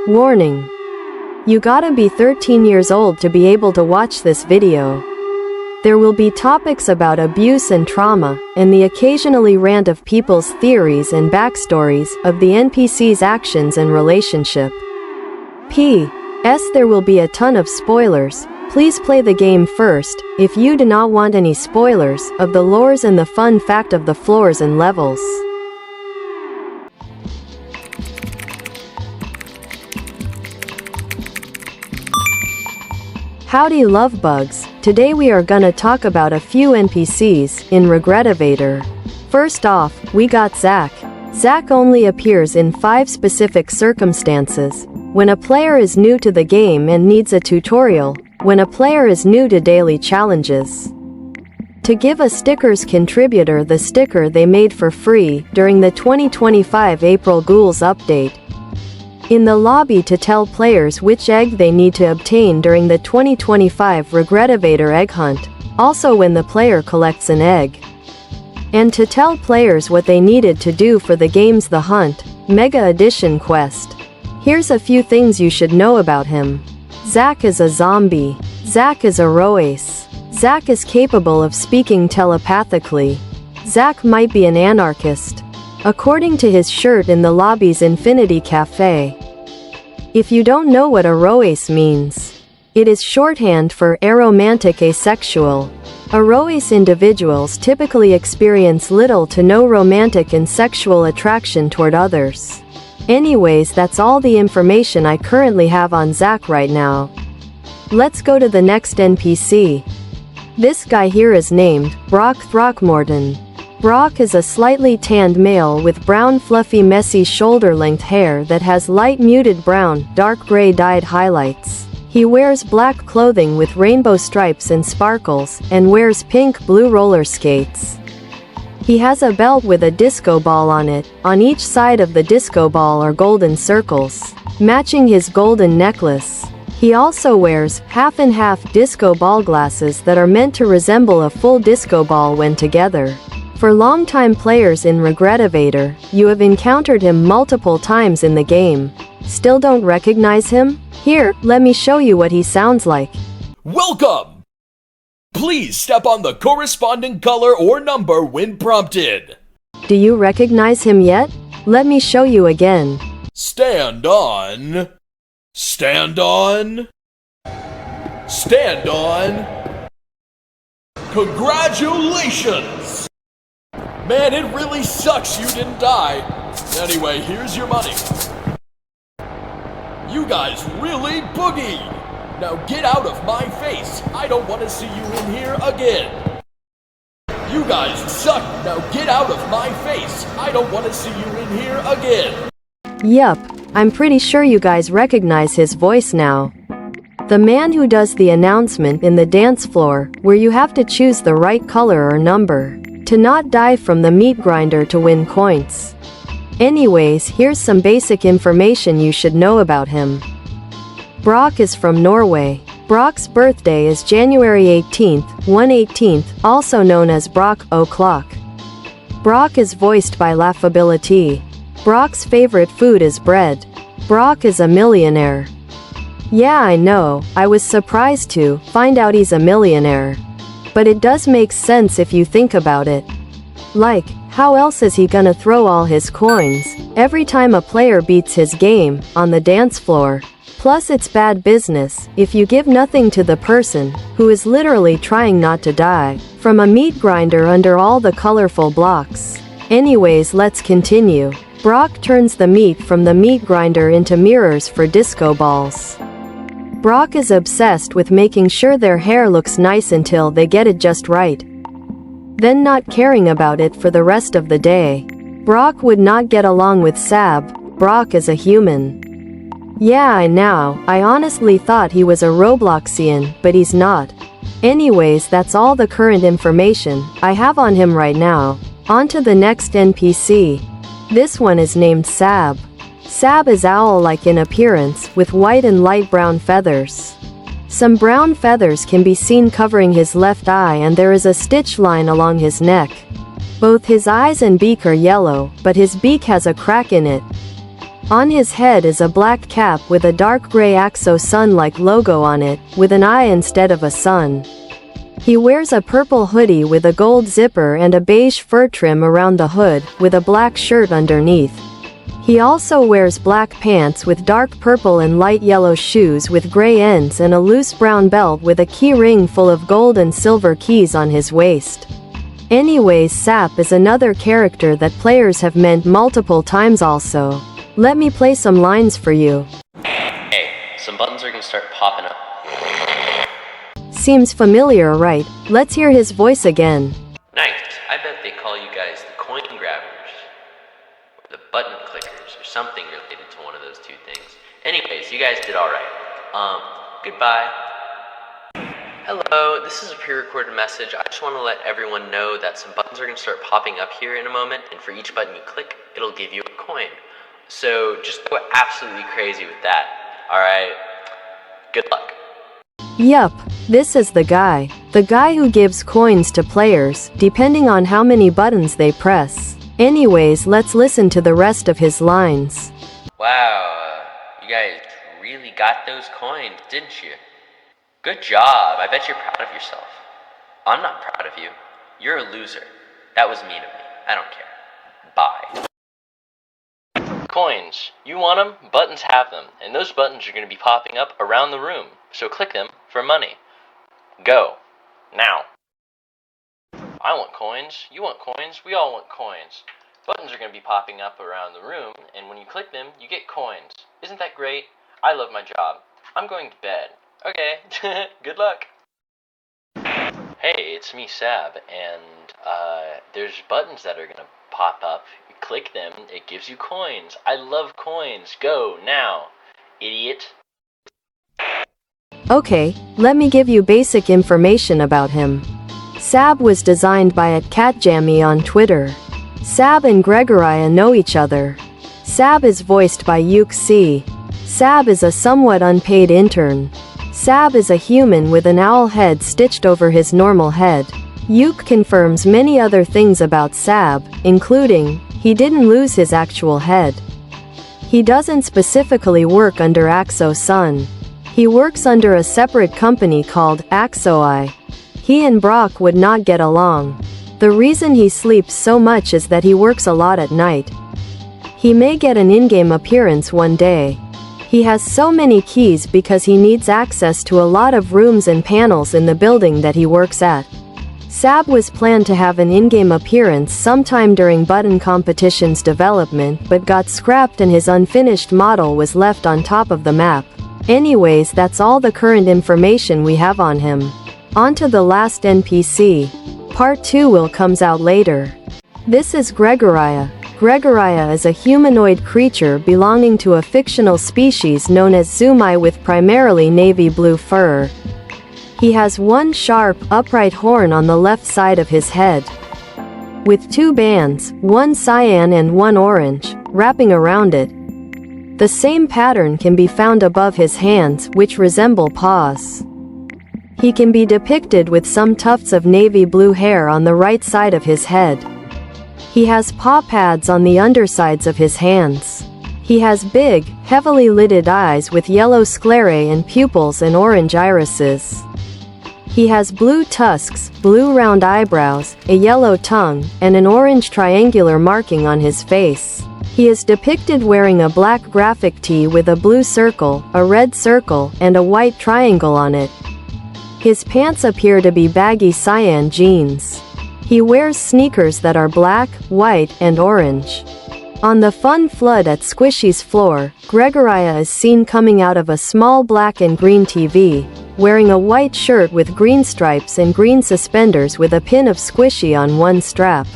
Warning. You gotta be 13 years old to be able to watch this video. There will be topics about abuse and trauma, and the occasionally rant of people's theories and backstories of the NPCs' actions and relationship. P.S. There will be a ton of spoilers. Please play the game first, if you do not want any spoilers of the lores and the fun fact of the floors and levels. Howdy lovebugs, today we are gonna talk about a few NPCs in Regretevator. First off, we got Zack. Zack only appears in 5 specific circumstances: when a player is new to the game and needs a tutorial, when a player is new to daily challenges. To give a stickers contributor the sticker they made for free during the 2025 April Ghouls update. In the lobby to tell players which egg they need to obtain during the 2025 Regretevator egg hunt, also when the player collects an egg. And to tell players what they needed to do for the game's The Hunt Mega Edition quest. Here's a few things you should know about him. Zack is a zombie. Zack is a Roace. Zack is capable of speaking telepathically. Zack might be an anarchist, according to his shirt in the lobby's Infinity Cafe. If you don't know what a Roace means, it is shorthand for aromantic asexual. Roace individuals typically experience little to no romantic and sexual attraction toward others. Anyways, that's all the information I currently have on Zack right now. Let's go to the next NPC. This guy here is named Brock Throckmorton. Brock is a slightly tanned male with brown fluffy messy shoulder-length hair that has light muted brown, dark gray dyed highlights. He wears black clothing with rainbow stripes and sparkles, and wears pink-blue roller skates. He has a belt with a disco ball on it. On each side of the disco ball are golden circles, matching his golden necklace. He also wears half-and-half disco ball glasses that are meant to resemble a full disco ball when together. For longtime players in Regretevator, you have encountered him multiple times in the game. Still don't recognize him? Here, let me show you what he sounds like. Welcome! Please step on the corresponding color or number when prompted. Do you recognize him yet? Let me show you again. Stand on. Stand on. Stand on. Congratulations! Man, it really sucks you didn't die. Anyway, here's your money. You guys really boogied. Now get out of my face. I don't want to see you in here again. You guys suck. Now get out of my face. I don't want to see you in here again. Yup, I'm pretty sure you guys recognize his voice now. The man who does the announcement in the dance floor, where you have to choose the right color or number to not die from the meat grinder to win coins. Anyways, here's some basic information you should know about him. Brock is from Norway. Brock's birthday is January 18th, 1/18th, also known as Brock O'Clock. Brock is voiced by Laughability. Brock's favorite food is bread. Brock is a millionaire. Yeah, I know, I was surprised to find out he's a millionaire. But it does make sense if you think about it. Like, how else is he gonna throw all his coins every time a player beats his game on the dance floor? Plus, it's bad business if you give nothing to the person who is literally trying not to die from a meat grinder under all the colorful blocks. Anyways, let's continue. Brock turns the meat from the meat grinder into mirrors for disco balls. Brock is obsessed with making sure their hair looks nice until they get it just right, then not caring about it for the rest of the day. Brock would not get along with Sab. Brock is a human. Yeah, I know, I honestly thought he was a Robloxian, but he's not. Anyways, that's all the current information I have on him right now. On to the next NPC. This one is named Sab. Sab is owl-like in appearance, with white and light brown feathers. Some brown feathers can be seen covering his left eye, and there is a stitch line along his neck. Both his eyes and beak are yellow, but his beak has a crack in it. On his head is a black cap with a dark gray Axo sun-like logo on it, with an eye instead of a sun. He wears a purple hoodie with a gold zipper and a beige fur trim around the hood, with a black shirt underneath. He also wears black pants with dark purple and light yellow shoes with gray ends and a loose brown belt with a key ring full of gold and silver keys on his waist. Anyways, Sap is another character that players have met multiple times also. Let me play some lines for you. Hey, some buttons are gonna start popping up. Seems familiar, right? Let's hear his voice again. Nice. I bet they call you guys the coin grabbers. Or the button clickers, or something related to one of those two things. Anyways, you guys did alright. Goodbye. Hello, this is a pre-recorded message. I just want to let everyone know that some buttons are going to start popping up here in a moment, and for each button you click, it'll give you a coin. So just go absolutely crazy with that. Alright? Good luck. Yup, this is the guy. The guy who gives coins to players, depending on how many buttons they press. Anyways, let's listen to the rest of his lines. Wow, you guys really got those coins, didn't you? Good job, I bet you're proud of yourself. I'm not proud of you. You're a loser. That was mean of me. I don't care. Bye. Coins. You want them? Buttons have them. And those buttons are going to be popping up around the room. So click them for money. Go. Now. I want coins. You want coins. We all want coins. Buttons are going to be popping up around the room. And when you click them, you get coins. Isn't that great? I love my job. I'm going to bed. Okay. Good luck. Hey, it's me, Sab. And, there's buttons that are going to pop up. You click them, it gives you coins. I love coins. Go, now. Idiot. Okay, let me give you basic information about him. Sab was designed by @CatJammy on Twitter. Sab and Gregoriah know each other. Sab is voiced by Yuke C. Sab is a somewhat unpaid intern. Sab is a human with an owl head stitched over his normal head. Yuke confirms many other things about Sab, including, he didn't lose his actual head. He doesn't specifically work under Axo Sun. He works under a separate company called Axoi. He and Brock would not get along. The reason he sleeps so much is that he works a lot at night. He may get an in-game appearance one day. He has so many keys because he needs access to a lot of rooms and panels in the building that he works at. Sab was planned to have an in-game appearance sometime during Button Competition's development but got scrapped and his unfinished model was left on top of the map. Anyways, that's all the current information we have on him. On to the last NPC. Part 2 will comes out later. This is Gregoriah. Gregoriah is a humanoid creature belonging to a fictional species known as Zumai with primarily navy blue fur. He has one sharp, upright horn on the left side of his head, with two bands, one cyan and one orange, wrapping around it. The same pattern can be found above his hands, which resemble paws. He can be depicted with some tufts of navy blue hair on the right side of his head. He has paw pads on the undersides of his hands. He has big, heavily lidded eyes with yellow sclerae and pupils and orange irises. He has blue tusks, blue round eyebrows, a yellow tongue, and an orange triangular marking on his face. He is depicted wearing a black graphic tee with a blue circle, a red circle, and a white triangle on it. His pants appear to be baggy cyan jeans. He wears sneakers that are black, white, and orange. On the fun flood at Squishy's floor, Gregoriah is seen coming out of a small black and green TV, wearing a white shirt with green stripes and green suspenders with a pin of Squishy on one strap.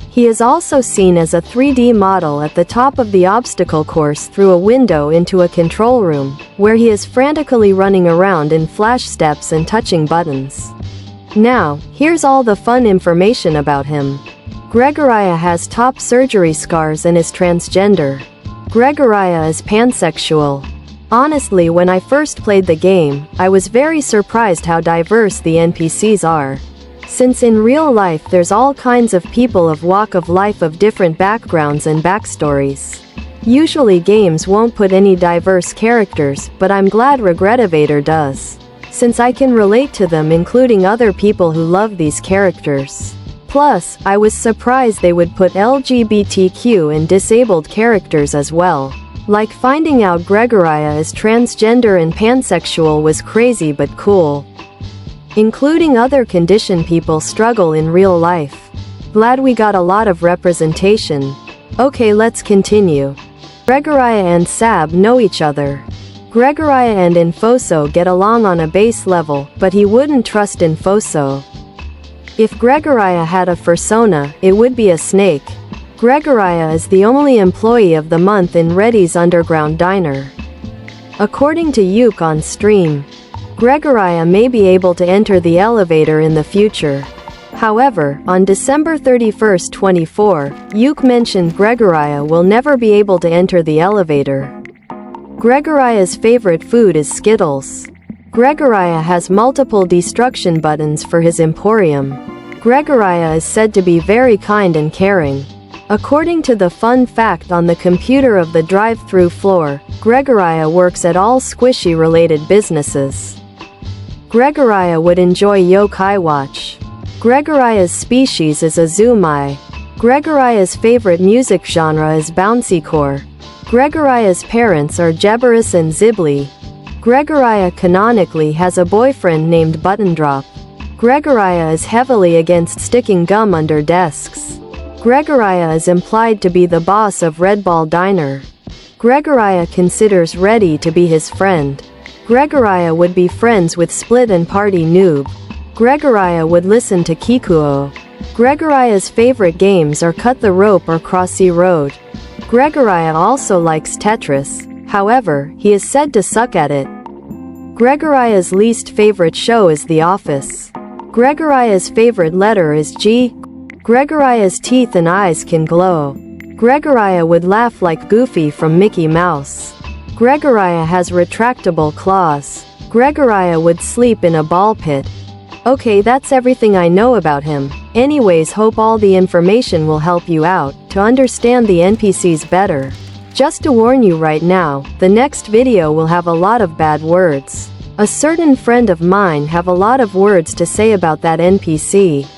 He is also seen as a 3D model at the top of the obstacle course through a window into a control room, where he is frantically running around in flash steps and touching buttons. Now, here's all the fun information about him. Gregoriah has top surgery scars and is transgender. Gregoriah is pansexual. Honestly, when I first played the game, I was very surprised how diverse the NPCs are. Since in real life there's all kinds of people of walk of life of different backgrounds and backstories. Usually games won't put any diverse characters, but I'm glad Regretevator does, since I can relate to them, including other people who love these characters. Plus, I was surprised they would put LGBTQ and disabled characters as well. Like finding out Gregoriah is transgender and pansexual was crazy but cool. Including other conditioned people struggle in real life. Glad we got a lot of representation. Okay, let's continue. Gregoriah and Sab know each other. Gregoriah and Infoso get along on a base level, but he wouldn't trust Infoso. If Gregoriah had a fursona, it would be a snake. Gregoriah is the only employee of the month in Reddy's Underground Diner. According to Yuke on stream, Gregoriah may be able to enter the elevator in the future. However, on December 31, 24, Yuke mentioned Gregoriah will never be able to enter the elevator. Gregoriah's favorite food is Skittles. Gregoriah has multiple destruction buttons for his emporium. Gregoriah is said to be very kind and caring. According to the fun fact on the computer of the drive-thru floor, Gregoriah works at all squishy-related businesses. Gregoriah would enjoy Yokai Watch. Gregoriah's species is Azumai. Gregoriah's favorite music genre is bouncycore. Gregoriah's parents are Jeberus and Zibli. Gregoriah canonically has a boyfriend named Buttondrop. Gregoriah is heavily against sticking gum under desks. Gregoriah is implied to be the boss of Red Ball Diner. Gregoriah considers Reddy to be his friend. Gregoriah would be friends with Split and Party Noob. Gregoriah would listen to Kikuo. Gregoriah's favorite games are Cut the Rope or Crossy Road. Gregoriah also likes Tetris. However, he is said to suck at it. Gregoriah's least favorite show is The Office. Gregoriah's favorite letter is G. Gregoriah's teeth and eyes can glow. Gregoriah would laugh like Goofy from Mickey Mouse. Gregoriah has retractable claws. Gregoriah would sleep in a ball pit. Okay, that's everything I know about him. Anyways, hope all the information will help you out to understand the NPCs better. Just to warn you right now, the next video will have a lot of bad words. A certain friend of mine have a lot of words to say about that NPC.